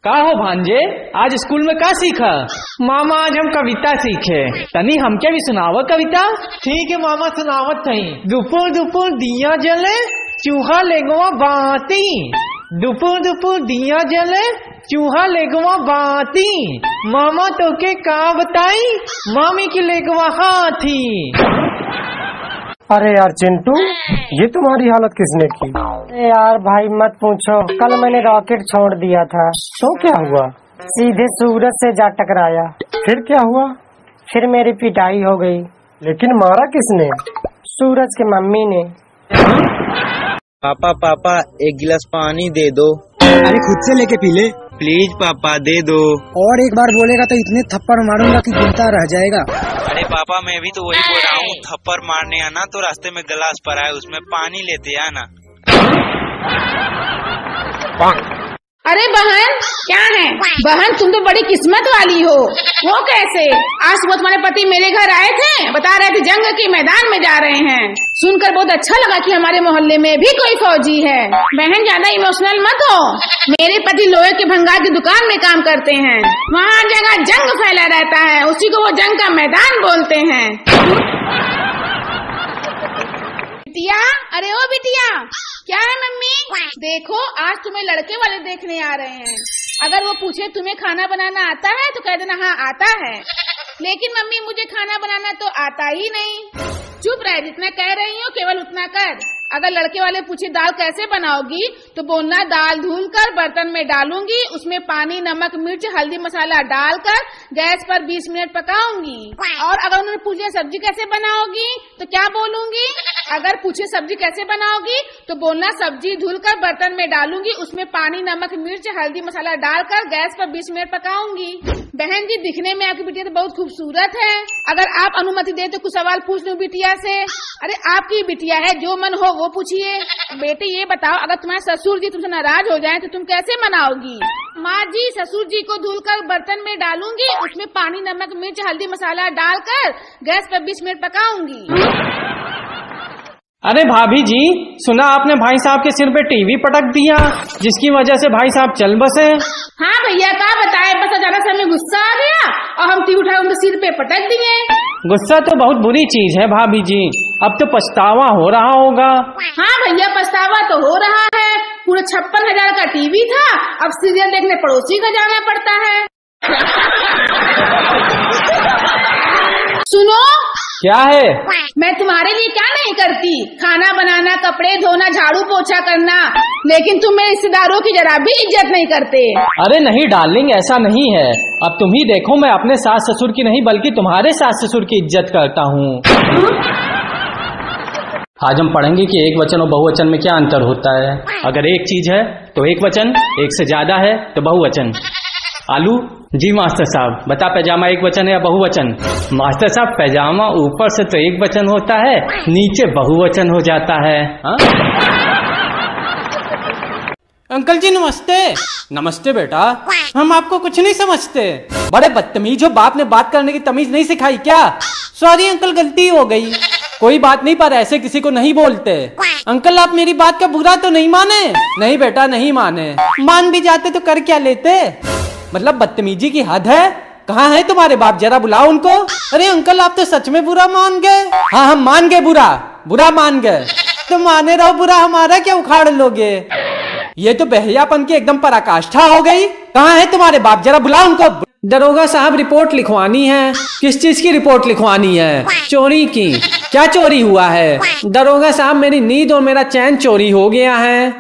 का हो भांजे, आज स्कूल में का सीखा? मामा आज हम कविता सीखे। तनी हमके भी सुनावा कविता। ठीक है मामा, सुनावत थई। दुपुर दुपुर दिया जले चूहा लेगवा बाती, दुपुर दुपुर दिया जले चूहा लेगवा बाती, मामा तो के का बताई, मामी की लेगवा हाथी। अरे यार चिंटू, ये तुम्हारी हालत किसने की? अरे यार भाई मत पूछो, कल मैंने रॉकेट छोड़ दिया था तो क्या हुआ, सीधे सूरज से जा टकराया। फिर क्या हुआ? फिर मेरी पिटाई हो गई। लेकिन मारा किसने? सूरज की मम्मी ने। पापा पापा एक गिलास पानी दे दो। अरे खुद से लेके पी ले। प्लीज पापा दे दो। और एक बार बोलेगा तो इतने थप्पड़ मारूंगा कि गिरता रह जाएगा। अरे पापा मैं भी तो वही बोल रहा हूँ, थप्पड़ मारने आना तो रास्ते में गिलास पड़ा है उसमें पानी लेते आना। अरे बहन क्या है? बहन तुम तो बड़ी किस्मत वाली हो। वो कैसे? आज सुबह तुम्हारे पति मेरे घर आए थे, बता रहे थे जंग के मैदान में जा रहे हैं। सुनकर बहुत अच्छा लगा कि हमारे मोहल्ले में भी कोई फौजी है। बहन ज्यादा इमोशनल मत हो, मेरे पति लोहे के भंगार की दुकान में काम करते हैं, वहाँ जगह जंग फैला रहता है, उसी को वो जंग का मैदान बोलते हैं। बिटिया, अरे ओ बिटिया, क्या है मम्मी? देखो आज तुम्हें लड़के वाले देखने आ रहे हैं। अगर वो पूछे तुम्हें खाना बनाना आता है तो कह देना हाँ आता है। लेकिन मम्मी मुझे खाना बनाना तो आता ही नहीं। चुप रह, जितना कह रही हूँ केवल उतना कर। अगर लड़के वाले पूछे दाल कैसे बनाओगी तो बोलना दाल धुल कर बर्तन में डालूंगी, उसमें पानी नमक मिर्च हल्दी मसाला डालकर गैस पर 20 मिनट पकाऊंगी। और अगर उन्होंने पूछा सब्जी कैसे बनाओगी तो क्या बोलूंगी? अगर पूछे सब्जी कैसे बनाओगी तो बोलना सब्जी धुल कर बर्तन में डालूंगी, उसमें पानी नमक मिर्च हल्दी मसाला डालकर गैस पर 20 मिनट पकाऊंगी। बहन जी दिखने में आपकी बिटिया तो बहुत खूबसूरत है, अगर आप अनुमति दे तो कुछ सवाल पूछ लूं बिटिया से। अरे आपकी बिटिया है, जो मन हो वो पूछिए। बेटे ये बताओ, अगर तुम्हारे ससुर जी तुमसे नाराज हो जाएं तो तुम कैसे मनाओगी? माँ जी ससुर जी को धुलकर बर्तन में डालूंगी, उसमें पानी नमक मिर्च हल्दी मसाला डालकर गैस पर 20 मिनट पकाऊंगी। अरे भाभी जी, सुना आपने भाई साहब के सिर पे टीवी पटक दिया, जिसकी वजह से भाई साहब चल बसे। हाँ भैया क्या बताए, बस अचानक से हमें गुस्सा आ गया और हम टीवी उठाए उनके सिर पे पटक दिए। गुस्सा तो बहुत बुरी चीज है भाभी जी, अब तो पछतावा हो रहा होगा। हाँ भैया पछतावा तो हो रहा है, पूरे 56,000 का टीवी था, अब सीरियल देखने पड़ोसी का जाना पड़ता है। सुनो क्या है? मैं तुम्हारे लिए क्या नहीं करती, खाना बनाना कपड़े धोना झाड़ू पोछा करना, लेकिन तुम मेरे रिश्तेदारों की जरा भी इज्जत नहीं करते। अरे नहीं डार्लिंग, ऐसा नहीं है। अब तुम ही देखो, मैं अपने सास ससुर की नहीं बल्कि तुम्हारे सास ससुर की इज्जत करता हूँ। आज हम पढ़ेंगे कि एक वचन और बहुवचन में क्या अंतर होता है। अगर एक चीज है तो एक वचन, एक से ज्यादा है तो बहुवचन। आलू जी मास्टर साहब, बता पैजामा एक वचन है या बहुवचन? मास्टर साहब पैजामा ऊपर से तो एक वचन होता है, नीचे बहुवचन हो जाता है। हा? अंकल जी नमस्ते। नमस्ते बेटा। हम आपको कुछ नहीं समझते, बड़े बदतमीज हो, बाप ने बात करने की तमीज नहीं सिखाई क्या? सॉरी अंकल, गलती हो गई। कोई बात नहीं, पर ऐसे किसी को नहीं बोलते। अंकल आप मेरी बात का बुरा तो नहीं माने? नहीं बेटा नहीं माने। मान भी जाते तो कर क्या लेते? मतलब बदतमीजी की हद है। कहाँ है तुम्हारे बाप, जरा बुलाओ उनको। अरे अंकल आप तो सच में बुरा मान गए। हाँ हम मान गए, बुरा मान गए। तो माने रहो, बुरा हमारा क्या उखाड़ लोगे? ये तो बहयापन की एकदम पराकाष्ठा हो गई। कहाँ है तुम्हारे बाप, जरा बुलाओ उनको। दरोगा साहब रिपोर्ट लिखवानी है। किस चीज की रिपोर्ट लिखवानी है? चोरी की। क्या चोरी हुआ है? दरोगा साहब मेरी नींद और मेरा चैन चोरी हो गया है।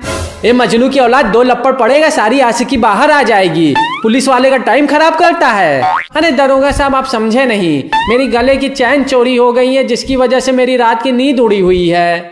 ये मजनू की औलाद 2 लप्पड़ पड़ेगा, सारी आशिकी बाहर आ जाएगी। पुलिस वाले का टाइम खराब करता है। अरे दरोगा साहब आप समझे नहीं, मेरी गले की चैन चोरी हो गई है, जिसकी वजह से मेरी रात की नींद उड़ी हुई है।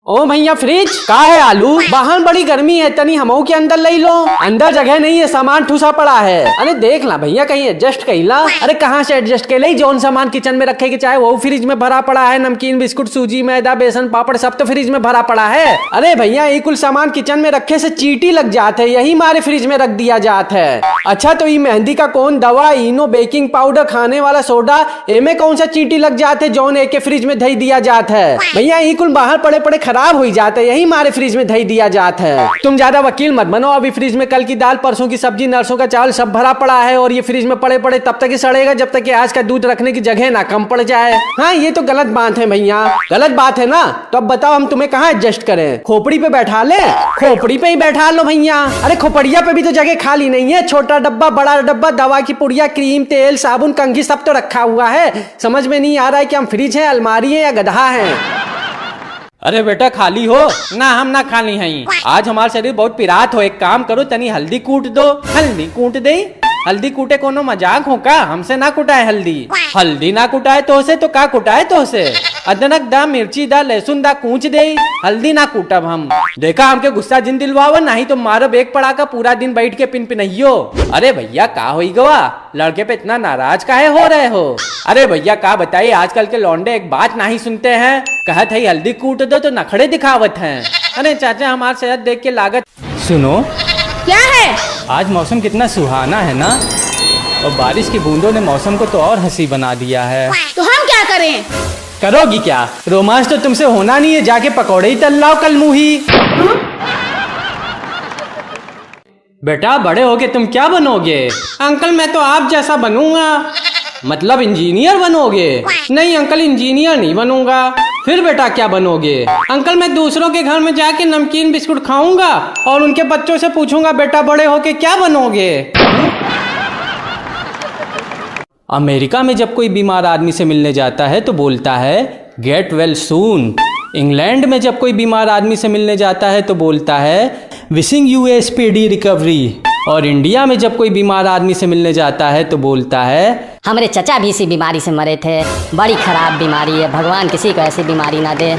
ओ भैया फ्रिज का है? आलू बाहर बड़ी गर्मी है, तनी हमो के अंदर ले लो। अंदर जगह नहीं है, सामान ठूसा पड़ा है। अरे देख ला भैया कहीं एडजस्ट कईला। अरे कहाँ से एडजस्ट के ली, जौन सामान किचन में रखे के चाहे वो फ्रिज में भरा पड़ा है। नमकीन बिस्कुट सूजी मैदा बेसन पापड़ सब तो फ्रिज में भरा पड़ा है। अरे भैया ये कुल सामान किचन में रखे से चींटी लग जाते है, यही मारे फ्रिज में रख दिया जाता है। अच्छा तो ये मेहंदी का कौन दवा, इनो, बेकिंग पाउडर, खाने वाला सोडा, एमे कौन सा चींटी लग जाते जौन एक फ्रिज में धई दिया जात है? भैया यही कुल बाहर पड़े पड़े खराब हो जाते, यही हमारे फ्रिज में धई दिया जात है। तुम ज्यादा वकील मत बनो। अभी फ्रिज में कल की दाल, परसों की सब्जी, नरसों का चावल सब भरा पड़ा है और ये फ्रिज में पड़े पड़े तब तक ही सड़ेगा जब तक कि आज का दूध रखने की जगह ना कम पड़ जाए। हाँ ये तो गलत बात है भैया, गलत बात है ना। तो अब बताओ हम तुम्हें कहाँ एडजस्ट करें? खोपड़ी पे बैठा ले? खोपड़ी पे ही बैठा लो भैया। अरे खोपड़िया पे भी तो जगह खाली नहीं है। छोटा डब्बा, बड़ा डब्बा, दवा की पुड़िया, क्रीम, तेल, साबुन, कंघी सब तो रखा हुआ है। समझ में नहीं आ रहा है कि हम फ्रिज है, अलमारी है या गधा है? अरे बेटा खाली हो ना, हम ना खाली हैं। आज हमारा शरीर बहुत पिरात हो। एक काम करो, तनी हल्दी कूट दो। हल्दी कूट दे? हल्दी कूटे कोनो मजाक हो का? हमसे ना कुटाए हल्दी। हल्दी ना कुटाए तो से तो का कुटाए तो से? अदरक दा, मिर्ची दा, लहसुन दा कूच दे। हल्दी ना कूटब हम। देखा हमके गुस्सा जिन दिलवाओ, नहीं तो मारो एक पड़ा का पूरा दिन बैठ के पिन पिनइयो। अरे भैया का होई गवा, लड़के पे इतना नाराज काहे हो रहे हो? अरे भैया का बताइए, आजकल के लौंडे एक बात नहीं सुनते हैं। कहत है हल्दी कूट दो तो नखड़े दिखावत हैं। अरे चाचा हमारी सेहत देख के लागत। सुनो क्या है? आज मौसम कितना सुहाना है ना, और बारिश की बूंदों ने मौसम को तो और हंसी बना दिया है। तो हम क्या करें? करोगी क्या? रोमांच तो तुमसे होना नहीं है, जाके पकौड़े ही तल लाओ कल मुही। बेटा बड़े होके तुम क्या बनोगे? अंकल मैं तो आप जैसा बनूंगा। मतलब इंजीनियर बनोगे? नहीं अंकल, इंजीनियर नहीं बनूंगा। फिर बेटा क्या बनोगे? अंकल मैं दूसरों के घर में जाके नमकीन बिस्कुट खाऊंगा और उनके बच्चों से पूछूंगा बेटा बड़े होके क्या बनोगे। अमेरिका में जब कोई बीमार आदमी से मिलने जाता है तो बोलता है गेट वेल सून। इंग्लैंड में जब कोई बीमार आदमी से मिलने जाता है तो बोलता है wishing U A speedy recovery. और इंडिया में जब कोई बीमार आदमी से मिलने जाता है तो बोलता है हमारे चचा भी इसी बीमारी से मरे थे, बड़ी खराब बीमारी है, भगवान किसी को ऐसी बीमारी ना दे।